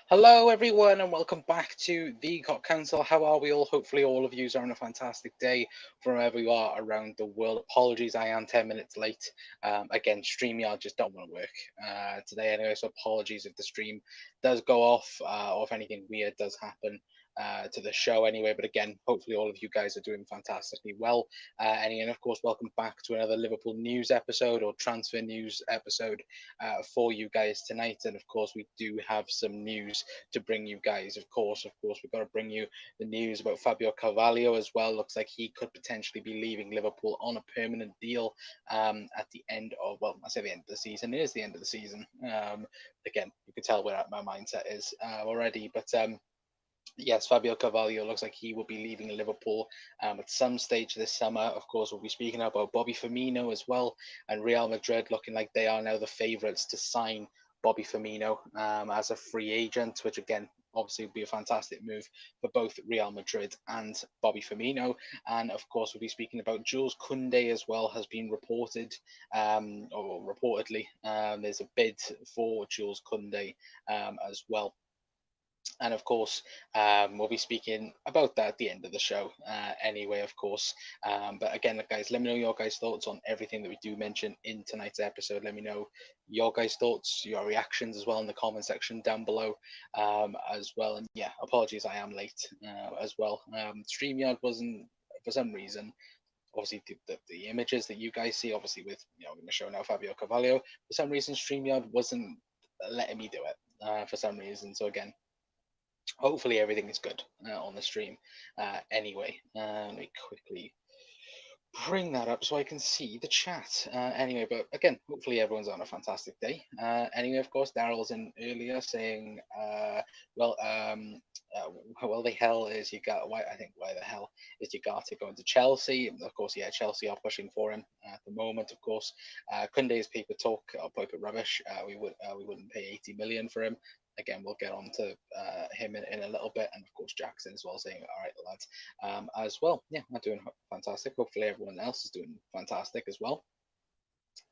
Hello, everyone, and welcome back to the Cot Council. How are we all? Hopefully, all of you are on a fantastic day from wherever you are around the world. Apologies, I am 10 minutes late. Again, StreamYard just don't want to work today anyway, so apologies if the stream does go off or if anything weird does happen. To the show anyway, but again, hopefully all of you guys are doing fantastically well. And of course, welcome back to another Liverpool news episode or transfer news episode for you guys tonight. And of course, we do have some news to bring you guys. Of course, we've got to bring you the news about Fabio Carvalho as well. Looks like he could potentially be leaving Liverpool on a permanent deal at the end of, well, I say the end of the season. It is the end of the season. Again, you can tell where my mindset is already, but. Yes, Fabio Carvalho looks like he will be leaving Liverpool at some stage this summer. Of course, we'll be speaking about Bobby Firmino as well, and Real Madrid looking like they are now the favourites to sign Bobby Firmino as a free agent, which again, obviously would be a fantastic move for both Real Madrid and Bobby Firmino. And of course, we'll be speaking about Jules Kounde as well, has been reported, or reportedly, there's a bid for Jules Kounde as well. And of course, we'll be speaking about that at the end of the show anyway, of course. But again, guys, let me know your guys' thoughts on everything that we do mention in tonight's episode. Let me know your guys' thoughts, your reactions as well in the comment section down below as well. And yeah, apologies, I am late as well. StreamYard wasn't, for some reason, obviously the images that you guys see, obviously with, I'm going to show now Fabio Carvalho, for some reason StreamYard wasn't letting me do it for some reason. So again, hopefully everything is good on the stream anyway. Let me quickly bring that up so I can see the chat anyway. But again, hopefully everyone's on a fantastic day anyway. Of course, Daryl's in earlier saying well well, the hell is you got why, I think, why the hell is Ugarte going to Chelsea? Of course, yeah, Chelsea are pushing for him at the moment. Of course, Kunde's paper talk or paper rubbish. We wouldn't pay 80 million for him. Again, we'll get on to him in a little bit, and of course Jackson as well saying, "All right, lads," as well. Yeah, I'm doing fantastic. Hopefully, everyone else is doing fantastic as well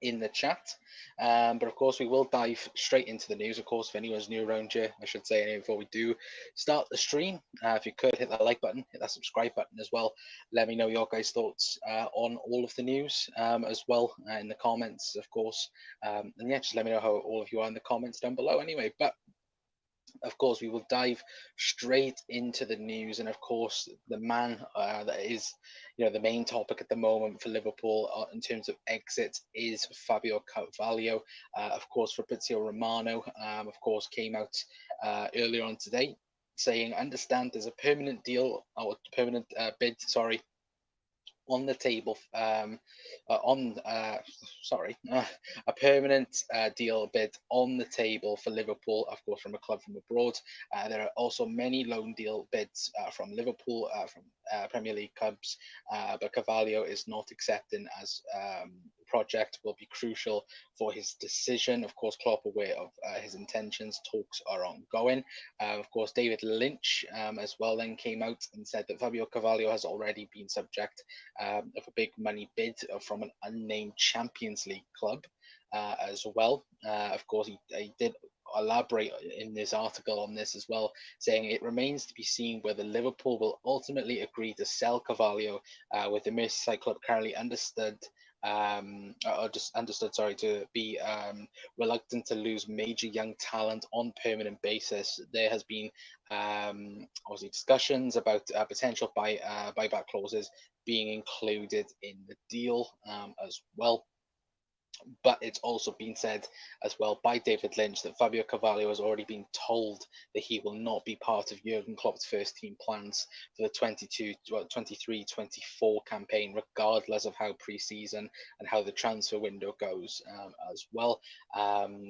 in the chat. But of course, we will dive straight into the news. Of course, if anyone's new around here, I should say anyway before we do start the stream, if you could hit that like button, hit that subscribe button as well. Let me know your guys' thoughts on all of the news as well in the comments, of course. And yeah, just let me know how all of you are in the comments down below anyway. But of course, we will dive straight into the news, and of course, the man that is, the main topic at the moment for Liverpool in terms of exits is Fabio Carvalho. Of course, Fabrizio Romano, of course, came out earlier on today saying, "Understand there's a permanent deal or permanent bid, sorry, on the table on sorry a permanent deal bid on the table for Liverpool, of course, from a club from abroad. There are also many loan deal bids from Liverpool, from Premier League clubs, but Carvalho is not accepting as project will be crucial for his decision. Of course, Klopp aware of his intentions. Talks are ongoing. Of course, David Lynch as well then came out and said that Fabio Carvalho has already been subject of a big money bid from an unnamed Champions League club as well. Of course, he did elaborate in this article on this as well, saying it remains to be seen whether Liverpool will ultimately agree to sell Carvalho, with the Merseyside club currently sorry, to be reluctant to lose major young talent on permanent basis. There has been obviously discussions about potential buyback clauses being included in the deal as well. But it's also been said as well by David Lynch that Fabio Carvalho has already been told that he will not be part of Jurgen Klopp's first team plans for the 23-24 campaign, regardless of how pre-season and how the transfer window goes as well.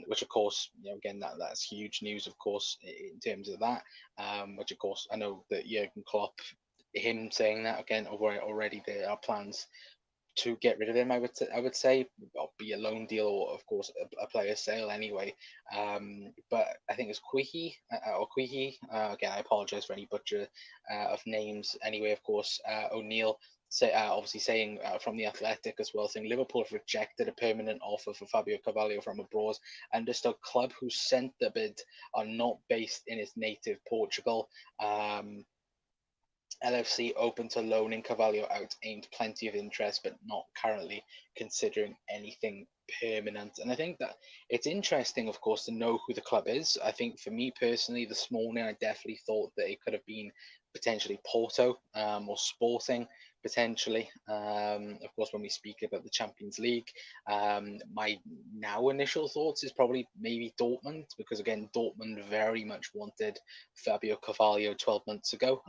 Which, of course, again, that's huge news, of course, in terms of that. Which, of course, I know that Jurgen Klopp, him saying that again, already there are plans to get rid of him. I would say, be a loan deal or, of course, a player sale anyway. But I think it's Quihi or Quihi. Again, I apologize for any butcher of names. Anyway, of course, O'Neill obviously saying from the Athletic as well, saying Liverpool have rejected a permanent offer for Fabio Carvalho from abroad, and just a club who sent the bid are not based in its native Portugal. LFC open to loaning Carvalho out, aimed plenty of interest, but not currently considering anything permanent. And I think that it's interesting, of course, to know who the club is. I think for me personally, this morning, I definitely thought that it could have been potentially Porto or Sporting, potentially. Of course, when we speak about the Champions League, my now initial thoughts is probably maybe Dortmund, because again, Dortmund very much wanted Fabio Carvalho 12 months ago.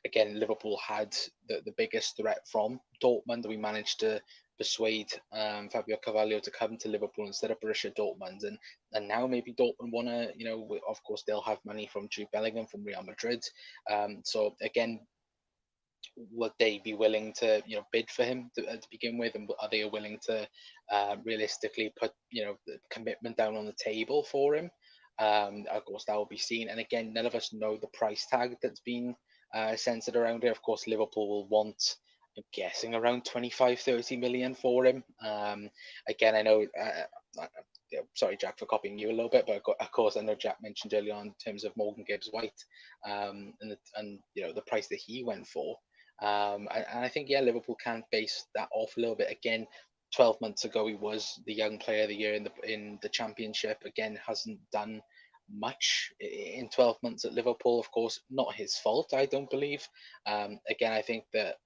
Again, Liverpool had the biggest threat from Dortmund. We managed to persuade Fabio Carvalho to come to Liverpool instead of Borussia Dortmund, and now maybe Dortmund want to, of course they'll have money from Jude Bellingham from Real Madrid. So again, would they be willing to bid for him to begin with, and are they willing to realistically put the commitment down on the table for him? Of course, that will be seen. And again, none of us know the price tag that's been censored around it. Of course, Liverpool will want, I'm guessing, around 25-30 million for him. Again, I know. Sorry, Jack, for copying you a little bit, but of course, I know Jack mentioned earlier on in terms of Morgan Gibbs-White, and the price that he went for. And I think, yeah, Liverpool can base that off a little bit. Again, 12 months ago, he was the young player of the year in the Championship. Again, hasn't done much in 12 months at Liverpool. Of course, not his fault, I don't believe. Again, I think that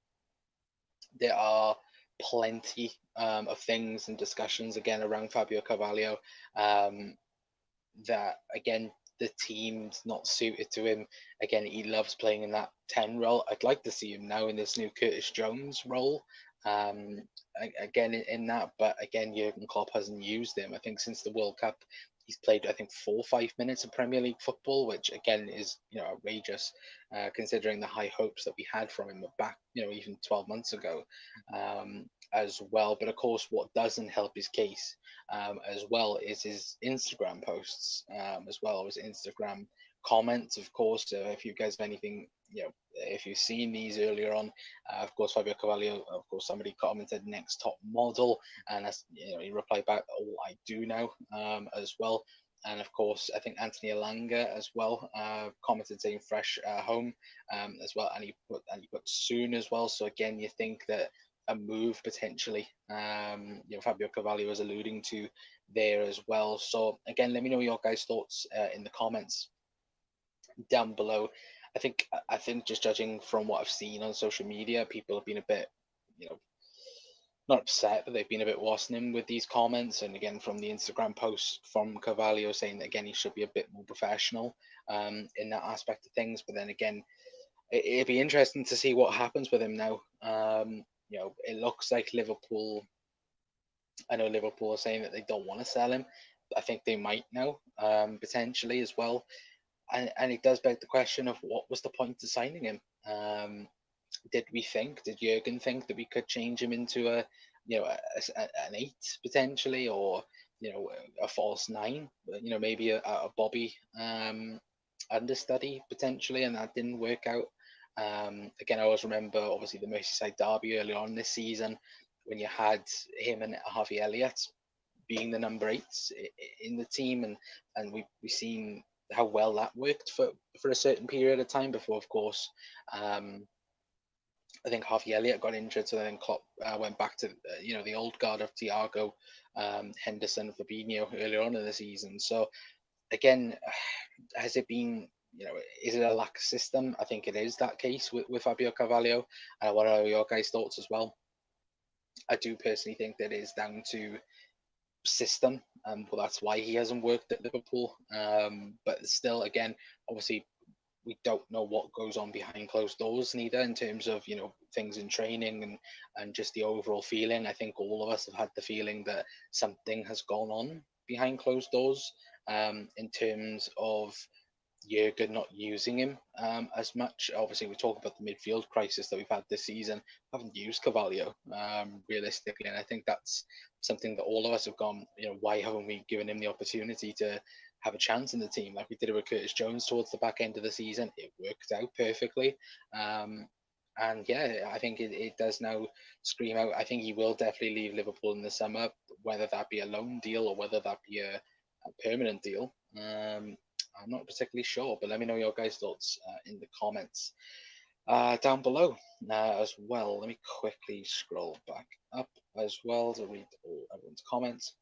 there are plenty of things and discussions again around Fabio Carvalho, that again, the team's not suited to him. Again, he loves playing in that 10 role. I'd like to see him now in this new Curtis Jones role. Again, in that, but again, Jurgen Klopp hasn't used him. I think since the World Cup, he's played, I think, 4 or 5 minutes of Premier League football, which again is outrageous, considering the high hopes that we had from him back, even 12 months ago, as well. But of course, what doesn't help his case as well is his Instagram posts, as well as Instagram comments. Of course, if you guys have anything, if you've seen these earlier on, of course, Fabio Carvalho, of course, somebody commented next top model, and as he replied back, "Oh, I do now," as well. And of course, I think Anthony Elanga as well commented saying "fresh home," as well, and he put soon as well. So again, you think that a move potentially, Fabio Carvalho was alluding to there as well. So again, let me know your guys' thoughts in the comments down below. I think just judging from what I've seen on social media, people have been a bit, not upset, but they've been a bit wassailing with these comments. And again, from the Instagram post from Carvalho saying that again he should be a bit more professional in that aspect of things. But then again, it'd be interesting to see what happens with him now. It looks like Liverpool. I know Liverpool are saying that they don't want to sell him. I think they might now, potentially as well. And it does beg the question of what was the point of signing him? Did Jurgen think that we could change him into an 8 potentially, or a false 9? Maybe a Bobby understudy potentially, and that didn't work out. Again, I always remember obviously the Merseyside derby early on this season when you had him and Harvey Elliott being the number 8s in the team, and we've seen how well that worked for a certain period of time before, of course, I think Harvey Elliott got injured, so then Klopp went back to the old guard of Thiago, Henderson, Fabinho earlier on in the season. So again, has it been, is it a lack of system? I think it is that case with Fabio Carvalho. What are your guys' thoughts as well? I do personally think that it is down to system, well, that's why he hasn't worked at Liverpool. But still, again, obviously, we don't know what goes on behind closed doors neither, in terms of things in training and just the overall feeling. I think all of us have had the feeling that something has gone on behind closed doors, in terms of Jurgen not using him as much. Obviously, we talk about the midfield crisis that we've had this season. Haven't used Carvalho realistically, and I think that's something that all of us have gone, why haven't we given him the opportunity to have a chance in the team like we did it with Curtis Jones towards the back end of the season? It worked out perfectly. And yeah, I think it does now scream out. I think he will definitely leave Liverpool in the summer, whether that be a loan deal or whether that be a permanent deal. I'm not particularly sure, but let me know your guys' thoughts in the comments down below as well. Let me quickly scroll back up as well to read all everyone's comments.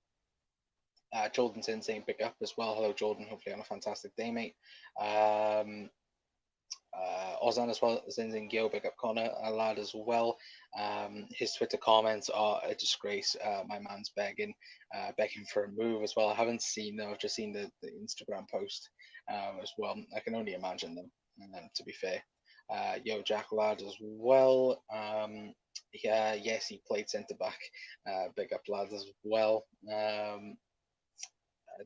Jordan's in saying big up as well. Hello, Jordan. Hopefully on a fantastic day, mate. Ozan as well as in Gil, big up Connor, a lad as well. His Twitter comments are a disgrace. My man's begging for a move as well. I haven't seen them. I've just seen the Instagram post as well. I can only imagine them. To be fair, Yo Jack lad as well. Yeah, yes, he played centre back. Big up lads as well.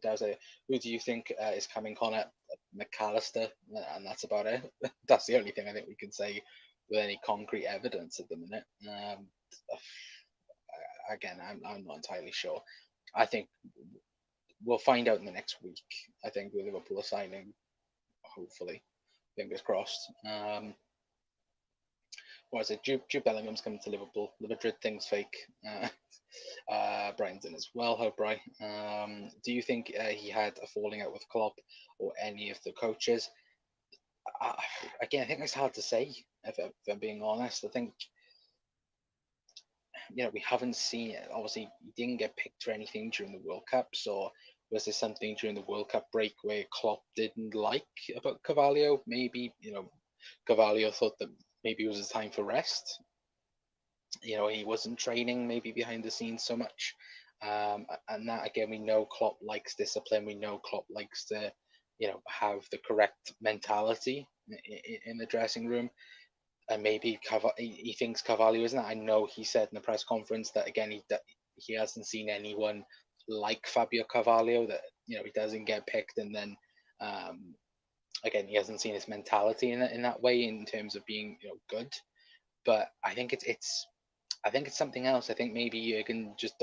There's a who do you think is coming, Connor? McAllister, and that's about it. That's the only thing I think we can say with any concrete evidence at the minute. Again, I'm not entirely sure. I think we'll find out in the next week. I think with Liverpool signing, hopefully, fingers crossed. What is it? Jude Bellingham's coming to Liverpool. The Madrid thing's fake. Brian's in as well. Hello, Brian. Do you think he had a falling out with Klopp or any of the coaches? Again, I think it's hard to say, if I'm being honest. I think, we haven't seen it. Obviously, he didn't get picked for anything during the World Cup, so was there something during the World Cup break where Klopp didn't like about Carvalho? Maybe, Carvalho thought that maybe it was his time for rest. He wasn't training maybe behind the scenes so much. And that, again, we know Klopp likes discipline. We know Klopp likes to, have the correct mentality in the dressing room. And maybe he thinks Carvalho isn't. I know he said in the press conference that, again, he hasn't seen anyone like Fabio Carvalho, that he doesn't get picked, and then again, he hasn't seen his mentality in that way in terms of being good. But I think it's something else. I think maybe Jurgen just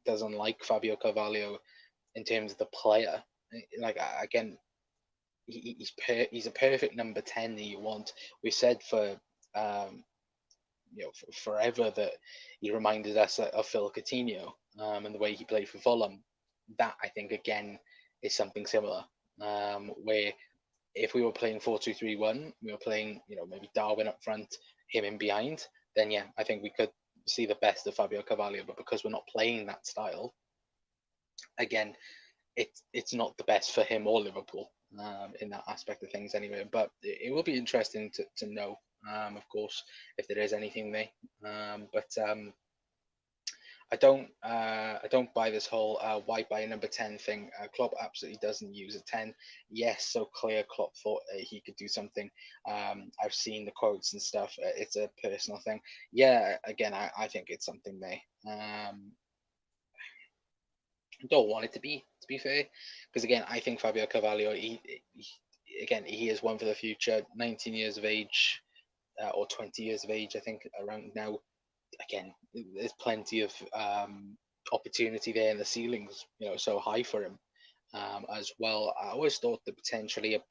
doesn't like Fabio Carvalho in terms of the player. Like, again, he's a perfect number 10 that you want. We said for forever that he reminded us of Phil Coutinho, and the way he played for Fulham. That, I think, again, is something similar, where if we were playing 4-2-3-1, we were playing maybe Darwin up front, him in behind, then yeah, I think we could see the best of Fabio Carvalho. But because we're not playing that style, again, it's not the best for him or Liverpool in that aspect of things anyway. But it will be interesting to know, of course, if there is anything there. But I don't buy this whole why buy a number 10 thing. Klopp absolutely doesn't use a 10. Yes, so clear Klopp thought he could do something. I've seen the quotes and stuff. It's a personal thing. Yeah, again, I think it's something there. Don't want it to be fair, because again, I think Fabio Carvalho, he is one for the future. 19 years of age, or 20 years of age, I think, around now. Again, there's plenty of opportunity there, and the ceiling's so high for him as well. I always thought that potentially a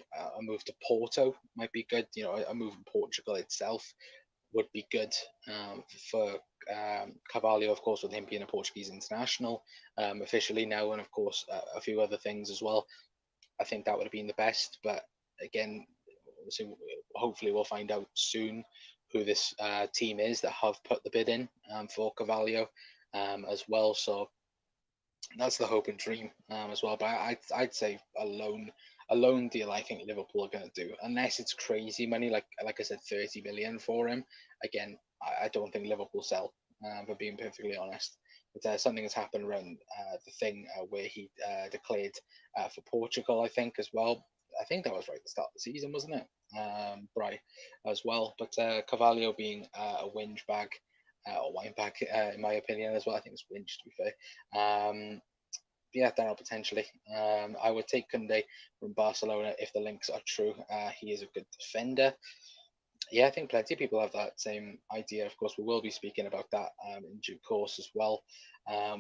move to Porto might be good. A move in Portugal itself would be good for Carvalho, of course, with him being a Portuguese international officially now, and of course a few other things as well. I think that would have been the best, but again, hopefully we'll find out soon who this team is that have put the bid in for Carvalho as well. So that's the hope and dream as well. But I'd say a loan deal, I think Liverpool are going to do, unless it's crazy money, like I said, 30 million for him. Again, I don't think Liverpool sell, for being perfectly honest. But something has happened around the thing where he declared for Portugal, I think, as well. I think that was right at the start of the season, wasn't it? Bry as well. But Carvalho being a whinge bag, or wine bag, in my opinion, as well. I think it's whinge, to be fair. Yeah, Darryl, potentially. I would take Kounde from Barcelona if the links are true. He is a good defender. Yeah, I think plenty of people have that same idea. Of course, we will be speaking about that in due course as well.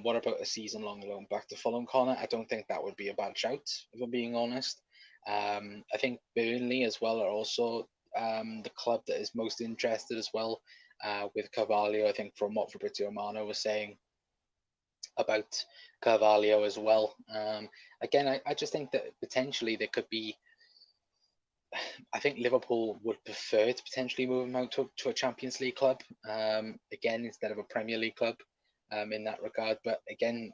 What about a season-long loan back to Fulham, Connor? I don't think that would be a bad shout, if I'm being honest. I think Burnley as well are also the club that is most interested as well, with Carvalho. I think from what Fabrizio Romano was saying about Carvalho as well. Again, I just think that potentially there could be. I think Liverpool would prefer to potentially move him out to a Champions League club, again, instead of a Premier League club, in that regard. But again,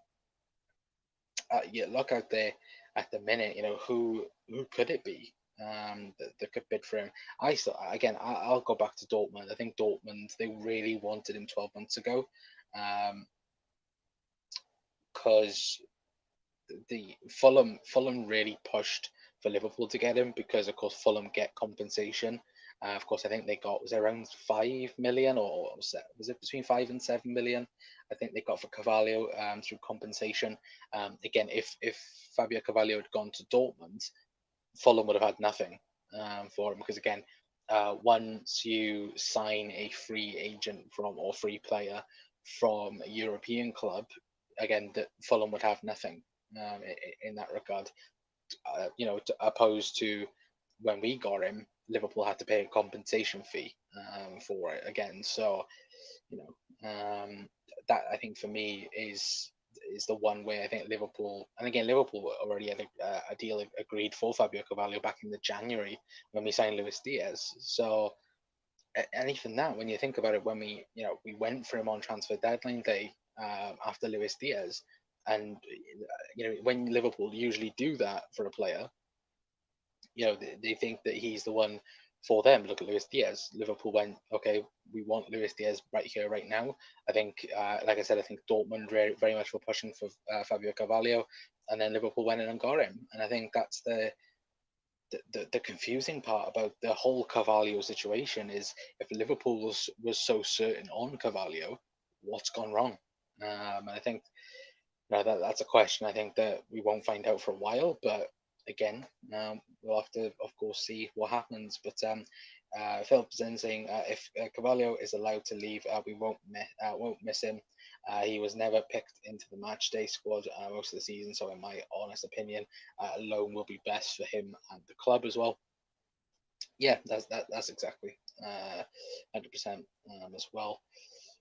you look out there at the minute, who could it be that could bid for him? I'll go back to Dortmund. I think Dortmund, they really wanted him 12 months ago, because the Fulham really pushed for Liverpool to get him, because of course Fulham get compensation. Of course, I think they got, was it around 5 million, or was it between 5 and 7 million? I think they got for Carvalho, through compensation. Again, if Fabio Carvalho had gone to Dortmund, Fulham would have had nothing, for him, because again, once you sign a free agent from, or free player from a European club, again, that Fulham would have nothing, in that regard. Opposed to when we got him, Liverpool had to pay a compensation fee, for it again. So, you know, that, I think, for me is the one way I think Liverpool, and again, Liverpool already had a deal agreed for Fabio Carvalho back in the January when we signed Luis Diaz. So, and even that, when you think about it, when we went for him on transfer deadline day, after Luis Diaz, and when Liverpool usually do that for a player, they think that he's the one for them. Look at Luis Diaz. Liverpool went, okay, we want Luis Diaz right here, right now. I think, like I said, I think Dortmund very, very much were pushing for Fabio Carvalho, and then Liverpool went in and got him. And I think that's the confusing part about the whole Carvalho situation, is if Liverpool was so certain on Carvalho, what's gone wrong? And I think that's a question I think that we won't find out for a while. But again, we'll have to, of course, see what happens. But Philip Zen saying, if Carvalho is allowed to leave, we won't miss him. He was never picked into the match day squad most of the season, so in my honest opinion, a loan will be best for him and the club as well. Yeah, that's exactly 100%, as well.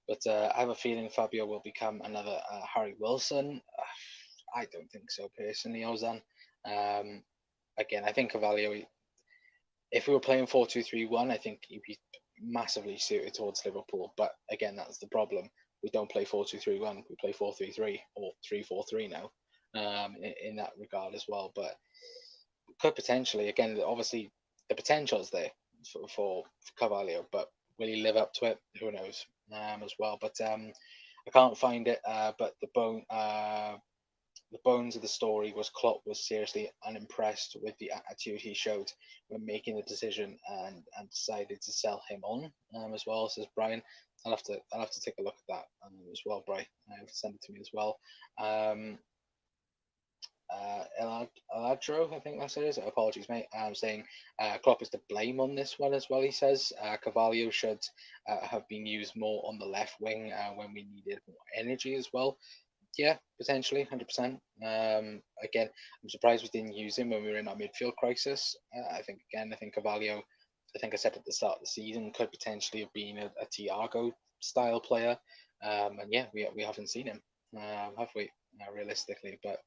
But I have a feeling Fabio will become another Harry Wilson. I don't think so personally, Ozan. Again, I think Carvalho, if we were playing 4-2-3-1, I think he'd be massively suited towards Liverpool. But again, that's the problem. We don't play 4-2-3-1. We play 4-3-3 or 3-4-3 now, in that regard as well. But could potentially, again, obviously, the potential is there for Carvalho, but will he live up to it? Who knows, as well. But I can't find it. But the bones of the story was Klopp was seriously unimpressed with the attitude he showed when making the decision, and decided to sell him on, as well, says Brian. I'll have to take a look at that, as well, Brian. Send it to me as well. Eladro, I think that's it is. Apologies, mate. I'm saying Klopp is to blame on this one as well. He says Carvalho should have been used more on the left wing when we needed more energy as well. Yeah, potentially, 100%. Again, I'm surprised we didn't use him when we were in our midfield crisis. I think Carvalho, I think I said at the start of the season, could potentially have been a Thiago style player. And yeah, we haven't seen him, have we? Realistically, but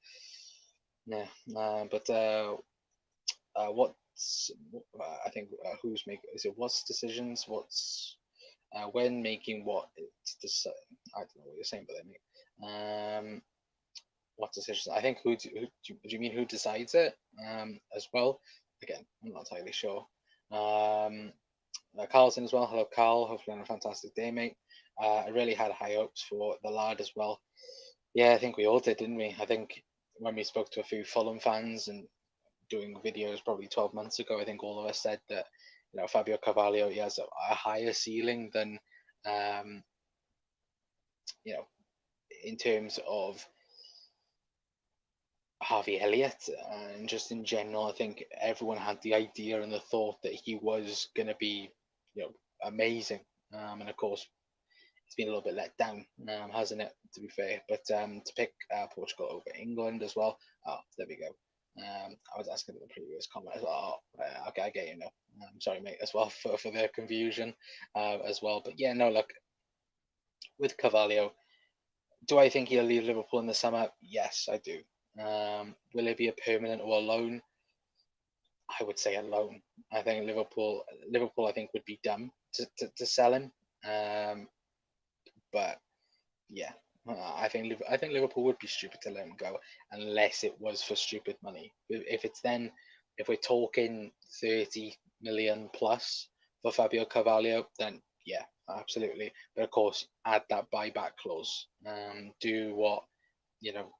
yeah. What's I think who's making, is it what's decisions? What's when making what? It's decide. I don't know what you're saying, but then, what decisions? I think do you mean who decides it? As well. Again, I'm not entirely sure. Carlton as well. Hello, Carl. Hopefully, on a fantastic day, mate. I really had high hopes for the lad as well. Yeah, I think we all did, didn't we? I think when we spoke to a few Fulham fans and doing videos probably 12 months ago, I think all of us said that Fabio Carvalho, he has a higher ceiling than in terms of Harvey Elliott, and just in general, I think everyone had the idea and the thought that he was going to be, amazing. And of course, it's been a little bit let down, hasn't it? To be fair, but to pick Portugal over England as well. Oh, there we go. I was asking in the previous comment as well. Okay, I get you now. Sorry, mate, as well for the confusion as well. But yeah, no, look, with Carvalho, do I think he'll leave Liverpool in the summer? Yes, I do. Will it be a permanent or a loan? I would say a loan. I think Liverpool, I think would be dumb to sell him. Um, but yeah, I think Liverpool would be stupid to let him go unless it was for stupid money. If we're talking 30 million plus for Fabio Carvalho, then yeah, absolutely. But of course, add that buyback clause. You know,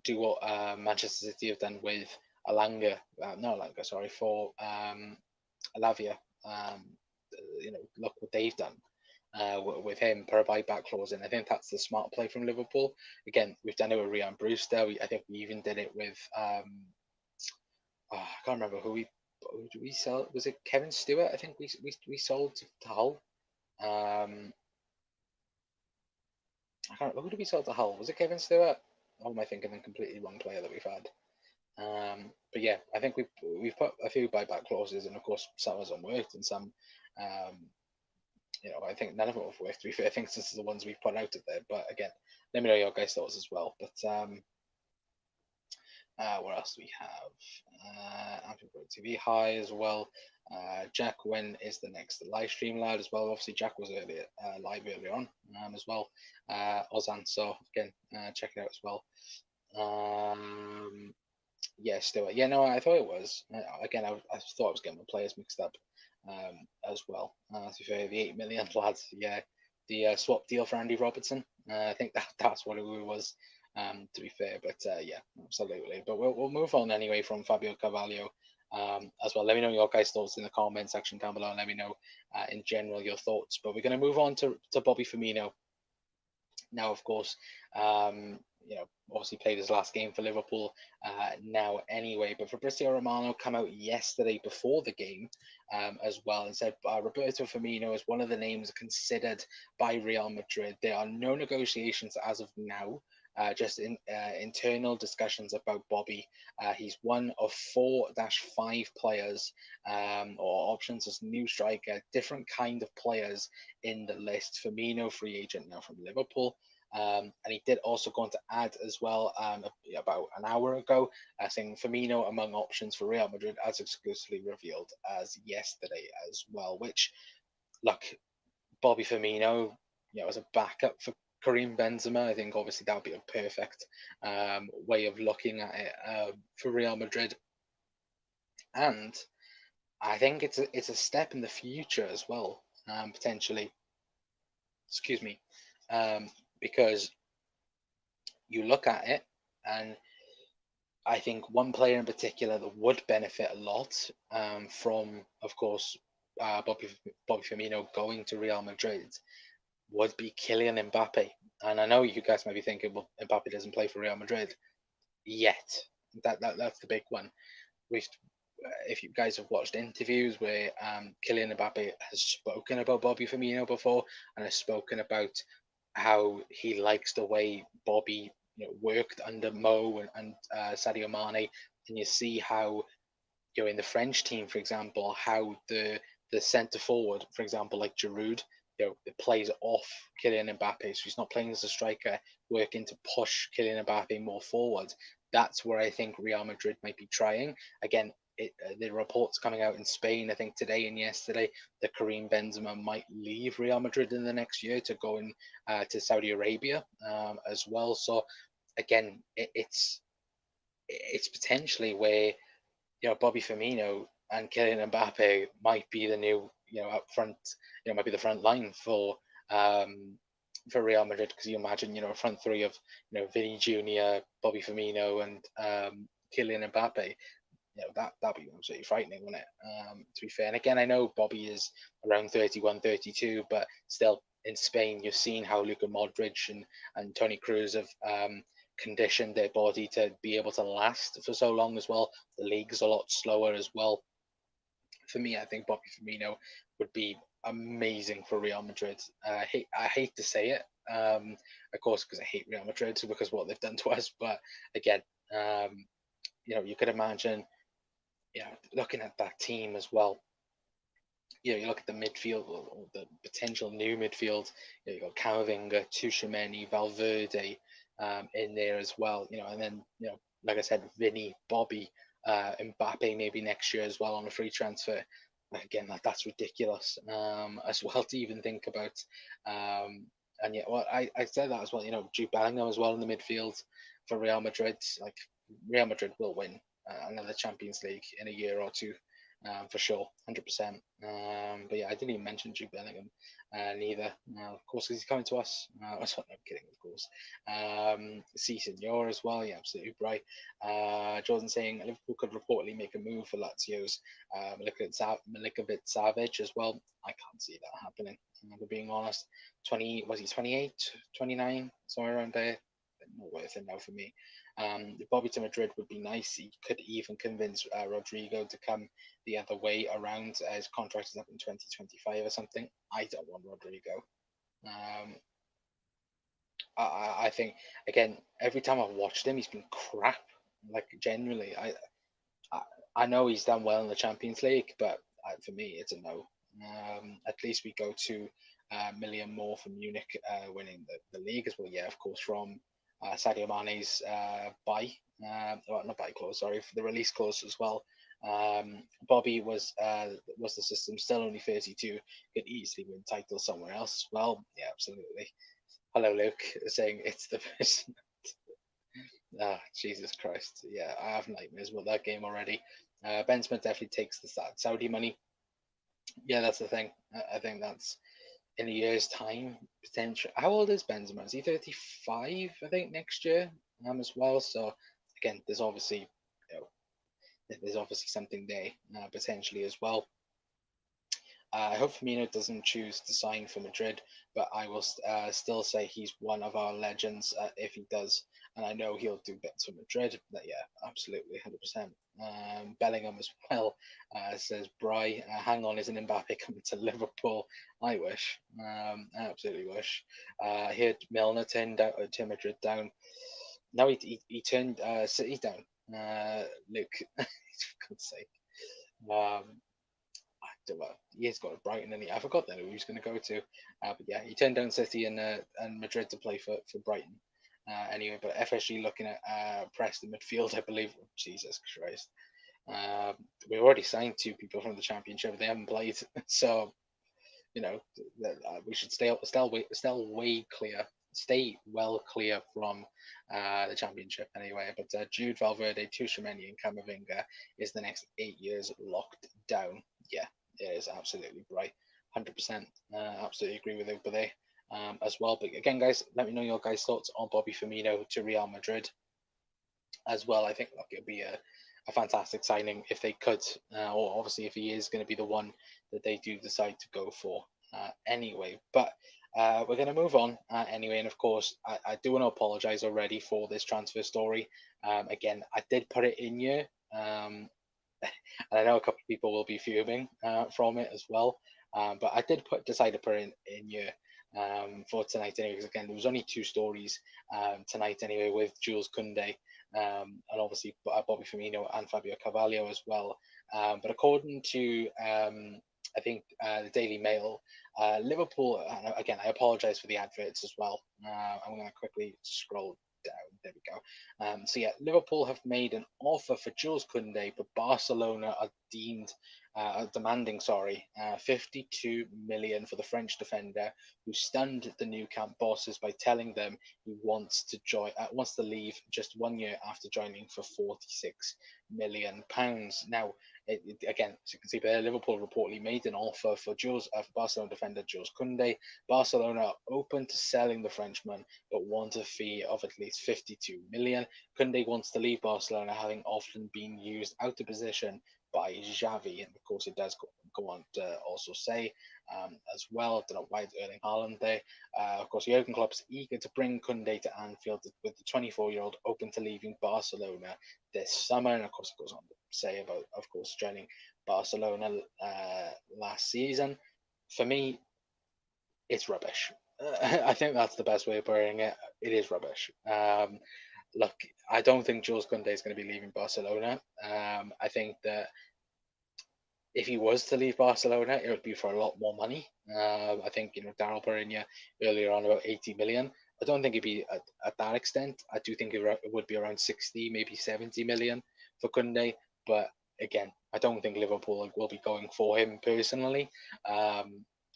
do what Manchester City have done with Alanga, not Alanga, sorry, for Lavia. Um, look what they've done with him, per a buyback clause, and I think that's the smart play from Liverpool. Again, we've done it with Ryan Brewster. I think we even did it with I can't remember who did we sell. Was it Kevin Stewart? I think we sold to Hull. Um, I can't remember, who did we sell to Hull? Was it Kevin Stewart? Or am I thinking of a completely wrong player that we've had? But yeah, I think we've put a few buyback clauses, and of course some of them worked, and some, um, I think none of them have worked. To be fair, I think this is the ones we've put out of there. But again, let me know your guys' thoughts as well. But what else do we have? TV High as well. Jack, when is the next live stream live as well? Obviously, Jack was live earlier on as well. Ozan, so again, check it out as well. Yeah, Stewart. Yeah, no, I thought it was. Again, I thought I was getting the players mixed up as well. To be fair, the 8 million lads, yeah, the swap deal for Andy Robertson. I think that's what it was. To be fair, but yeah, absolutely. But we'll move on anyway from Fabio Carvalho as well. Let me know your guys' thoughts in the comment section down below, and let me know in general your thoughts. But we're going to move on to Bobby Firmino now. Of course, obviously played his last game for Liverpool now anyway. But Fabrizio Romano come out yesterday before the game as well and said Roberto Firmino is one of the names considered by Real Madrid. There are no negotiations as of now. Just internal discussions about Bobby. He's one of 4-5 players or options as new striker, different kind of players in the list. Firmino, free agent now from Liverpool. And he did also go on to add as well about an hour ago, saying Firmino among options for Real Madrid as exclusively revealed as yesterday as well. Which, look, Bobby Firmino, as a backup for Karim Benzema, I think obviously that would be a perfect way of looking at it for Real Madrid. And I think it's a step in the future as well, potentially. Excuse me, because you look at it, and I think one player in particular that would benefit a lot from, of course, Bobby Firmino going to Real Madrid would be Kylian Mbappe. And I know you guys might be thinking, well, Mbappe doesn't play for Real Madrid yet. That's the big one. If you guys have watched interviews where Kylian Mbappe has spoken about Bobby Firmino before and has spoken about how he likes the way Bobby worked under Mo and Sadio Mane, and you see how in the French team, for example, how the centre forward, for example, like Giroud, it plays off Kylian Mbappe, so he's not playing as a striker, working to push Kylian Mbappe more forward. That's where I think Real Madrid might be trying. Again, the reports coming out in Spain, I think today and yesterday, that Karim Benzema might leave Real Madrid in the next year to go in to Saudi Arabia as well. So again, it's potentially where Bobby Firmino and Kylian Mbappe might be the new up front, might be the front line for Real Madrid, because you imagine a front three of Vinny Junior, Bobby Firmino, and Kylian Mbappe. That'd be absolutely frightening, wouldn't it? To be fair, and again, I know Bobby is around 31, 32, but still in Spain, you've seen how Luka Modric and Toni Kroos have conditioned their body to be able to last for so long as well. The league's a lot slower as well. For me, I think Bobby Firmino would be amazing for Real Madrid. I hate to say it, of course, because I hate Real Madrid, because of what they've done to us. But again, you could imagine, looking at that team as well. You look at the midfield, or the potential new midfield. You got Camavinga, Tchouaméni, Valverde in there as well. And then like I said, Vinny, Bobby, Mbappe maybe next year as well on a free transfer. Again, that's ridiculous as well to even think about. And yeah, well, I said that as well. Jude Bellingham as well in the midfield for Real Madrid. Like, Real Madrid will win another Champions League in a year or two, for sure, 100%. But yeah, I didn't even mention Jude Bellingham neither. Of course, because he's coming to us. That's what I'm kidding, of course. C. Senor as well, yeah, absolutely right. Jordan saying Liverpool could reportedly make a move for Lazio's Milinkovic Savic as well. I can't see that happening, for being honest. 28, 29, somewhere around there. Not worth it now for me. Bobby to Madrid would be nice. He could even convince Rodrigo to come the other way around. His contract is up in 2025 or something. I don't want Rodrigo. I think, again, every time I've watched him, he's been crap. Like, generally, I know he's done well in the Champions League, but for me, it's a no. At least we go to a million more for Munich winning the league as well. Yeah, of course, from Sadio Mane's not buy clause, sorry, for the release clause as well. Bobby was the system, still only 32, could easily win title somewhere else. Well, yeah, absolutely. Hello, Luke, saying it's the person. Jesus Christ. Yeah, I have nightmares about that game already. Ben Smith definitely takes the Saudi money. Yeah, that's the thing. I think that's in a year's time, potential. How old is Benzema? Is he 35? I think next year, as well. So again, there's obviously something there potentially as well. I hope Firmino doesn't choose to sign for Madrid, but I will still say he's one of our legends if he does, and I know he'll do bits for Madrid. But yeah, absolutely, 100%. Bellingham as well says Bry, hang on, isn't Mbappe coming to Liverpool? I wish, I absolutely wish. He had Milner turned to Madrid down. No, he turned City down. Luke, for God's sake. He's got a Brighton, and I forgot then who he was going to go to. But yeah, he turned down City and Madrid to play for Brighton. Anyway, but FSG looking at Preston midfield, I believe. Jesus Christ. We've already signed 2 people from the Championship. They haven't played, so we should stay well clear from the Championship anyway. But Jude, Valverde, Tchouaméni, and Camavinga is the next 8 years locked down. Yeah, it is absolutely bright. 100%. Absolutely agree with Ubade as well. But again, guys, let me know your guys' thoughts on Bobby Firmino to Real Madrid as well. I think it'd be a fantastic signing if they could, or obviously if he is going to be the one that they do decide to go for anyway. But we're going to move on anyway. And of course, I do want to apologize already for this transfer story. Again, I did put it in here. And I know a couple of people will be fuming from it as well. But I did decide to put it in here for tonight anyway, because again, there was only 2 stories tonight anyway, with Jules Kounde and obviously Bobby Firmino and Fabio Carvalho as well. But according to I think the Daily Mail, Liverpool, again, I apologise for the adverts as well. I'm going to quickly scroll down. There we go. So yeah, Liverpool have made an offer for Jules Kounde, but Barcelona are demanding 52 million for the French defender, who stunned the Nou Camp bosses by telling them he wants to leave just 1 year after joining for 46 million pounds. Now, again, as you can see there, Liverpool reportedly made an offer for Barcelona defender Jules Kounde. Barcelona are open to selling the Frenchman, but want a fee of at least 52 million. Kounde wants to leave Barcelona, having often been used out of position by Xavi, and of course it does go on to also say as well, I don't know why it's Erling Haaland there. Of course, Jurgen Klopp's eager to bring Kounde to Anfield, with the 24-year-old open to leaving Barcelona this summer. And of course, it goes on to say about, of course, joining Barcelona last season. For me, it's rubbish. I think that's the best way of putting it. It is rubbish. look, I don't think Jules Kounde is going to be leaving Barcelona. I think that if he was to leave Barcelona, it would be for a lot more money. I think, Daryl Perinya earlier on about 80 million. I don't think it'd be at that extent. I do think it would be around 60, maybe 70 million for Kounde. But again, I don't think Liverpool will be going for him personally.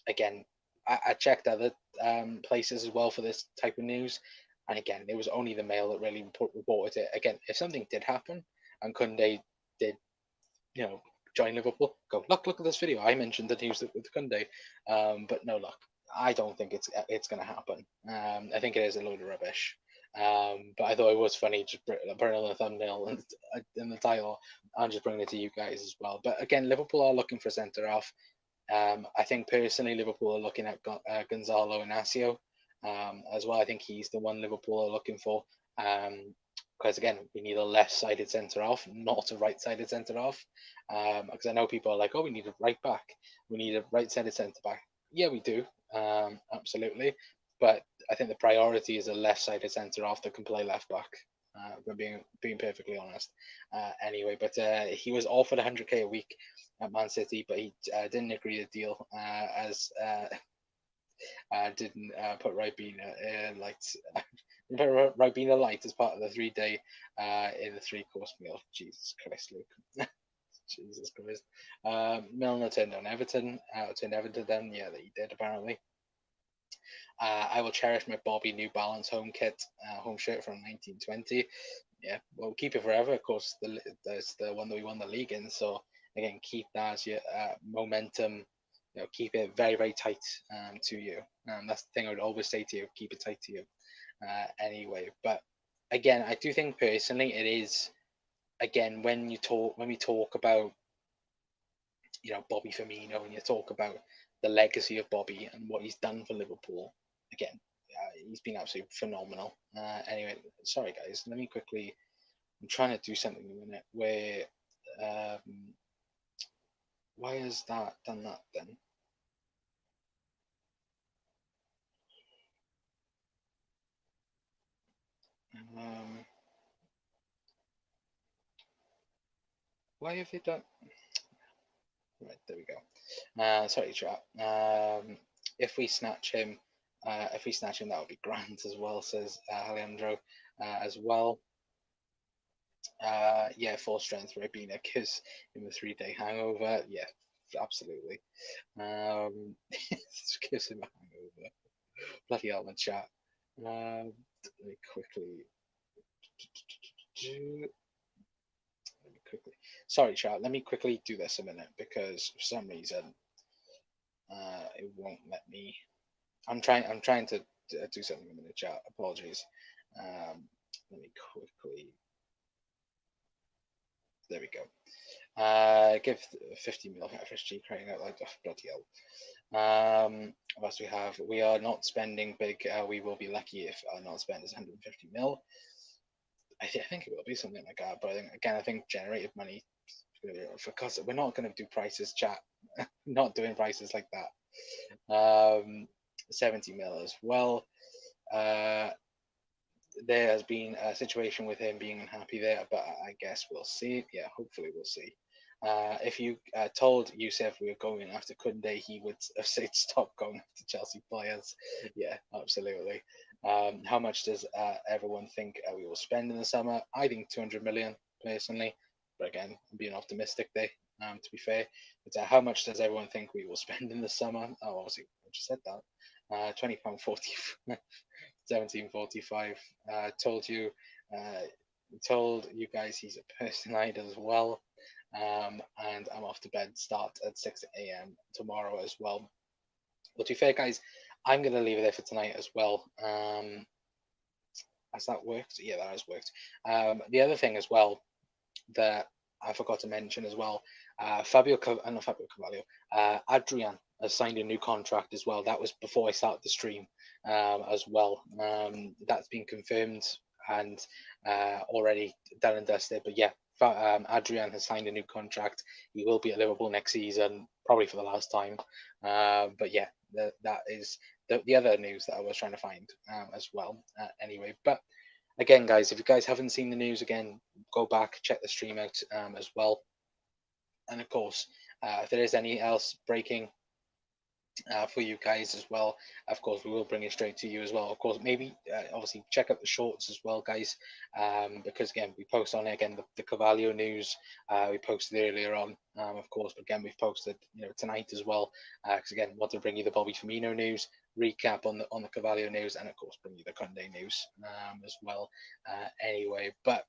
Again, I checked other places as well for this type of news. And again, it was only the Mail that really reported it. Again, if something did happen and Kounde did, join Liverpool, go look at this video. I mentioned the news with Kounde, but no, look, I don't think it's going to happen. I think it is a load of rubbish. But I thought it was funny just putting on the thumbnail and in the title, and just bringing it to you guys as well. But again, Liverpool are looking for centre half. I think personally, Liverpool are looking at Gonzalo Inacio as well. I think he's the one Liverpool are looking for. Because again, we need a left-sided centre half, not a right-sided centre half. Because I know people are like, "Oh, we need a right back, we need a right-sided centre back." Yeah, we do, absolutely. But I think the priority is a left-sided centre half that can play left back. For being perfectly honest. Anyway, but he was offered 100k a week at Man City, but he didn't agree to deal as didn't put Ribena Ribena Light as part of the 3-day in the 3-course meal. Jesus Christ, Luke. Jesus Christ. Milner turned on Everton. Turned Everton then. Yeah, that he did apparently. I will cherish my Bobby New Balance home kit, home shirt from 1920. Yeah, we'll keep it forever. Of course, that's the one that we won the league in. So again, keep that as your momentum. Keep it very, very tight to you. That's the thing I would always say to you. Keep it tight to you. Anyway, but again, I do think personally it is. Again, when we talk about Bobby Firmino, and you talk about the legacy of Bobby and what he's done for Liverpool, again, he's been absolutely phenomenal. Anyway, sorry guys, let me quickly. I'm trying to do something in a minute. Where, why has that done that then? Why have they done? Right, there we go. Sorry, chat. If we snatch him, that would be grand as well. Says Alejandro as well. Yeah, full strength Ribena gives him a 3-day hangover. Yeah, absolutely. Gives him a hangover. Bloody hell, in chat. Let me quickly. Sorry, chat. Let me quickly do this a minute because for some reason it won't let me. I'm trying to do something in the chat. Apologies. Let me quickly. There we go. Give 50 mil FSG crying out like bloody hell. What else we have? We are not spending big. We will be lucky if our not spend is 150 mil. I think it will be something like that. But I think generated money, because we're not going to do prices, chat. Not doing prices like that. 70 mil as well. There has been a situation with him being unhappy there, but I guess we'll see. Yeah, hopefully we'll see. If you told Youssef we were going after Kounde, he would have said stop going after Chelsea players. Yeah, absolutely. How much does everyone think we will spend in the summer? I think 200 million personally, but again, I'm being optimistic there. To be fair, but how much does everyone think we will spend in the summer? Oh, obviously, I just said that. £20.40. 1745. Told you guys he's a person idol as well. And I'm off to bed. Start at 6 a.m. tomorrow as well. But to be fair, guys, I'm gonna leave it there for tonight as well. Has that worked? Yeah, that has worked. The other thing as well that I forgot to mention as well, Fabio Carvalho, Adrian has signed a new contract as well. That was before I started the stream as well. That's been confirmed and already done and dusted. But yeah, Adrian has signed a new contract. He will be at Liverpool next season, probably for the last time. But yeah, that is the other news that I was trying to find as well. Anyway, but again, guys, if you guys haven't seen the news, again, go back, check the stream out as well. And of course, if there is any else breaking for you guys as well, of course we will bring it straight to you as well. Of course, maybe obviously check out the shorts as well, guys, because again we post on it again the Carvalho news we posted earlier on, of course, but again we've posted tonight as well, because again want to bring you the Bobby Firmino news, recap on the Carvalho news, and of course bring you the Kounde news as well. Anyway, but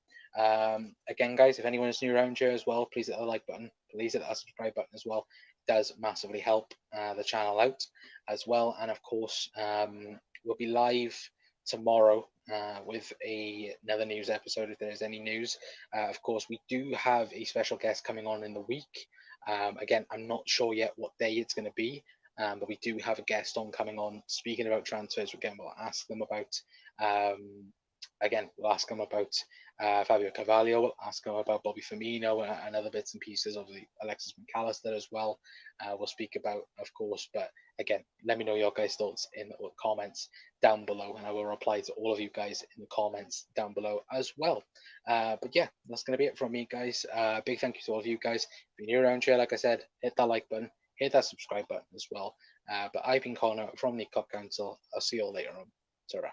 again, guys, if anyone is new around here as well, please hit the like button, please hit that subscribe button as well. Does massively help the channel out as well. And of course, we'll be live tomorrow with another news episode if there's any news. Of course, we do have a special guest coming on in the week. Again, I'm not sure yet what day it's going to be, but we do have a guest coming on speaking about transfers. Again, we'll ask them about Fabio Carvalho. We'll ask him about Bobby Firmino and other bits and pieces of the Alexis McAllister as well. We'll speak about, of course, but again, let me know your guys' thoughts in the comments down below, and I will reply to all of you guys in the comments down below as well. But yeah, that's going to be it from me, guys. Big thank you to all of you guys. If you're new around here, like I said, hit that like button, hit that subscribe button as well. But I've been Connor from the COP Council. I'll see you all later on. Ta-ra.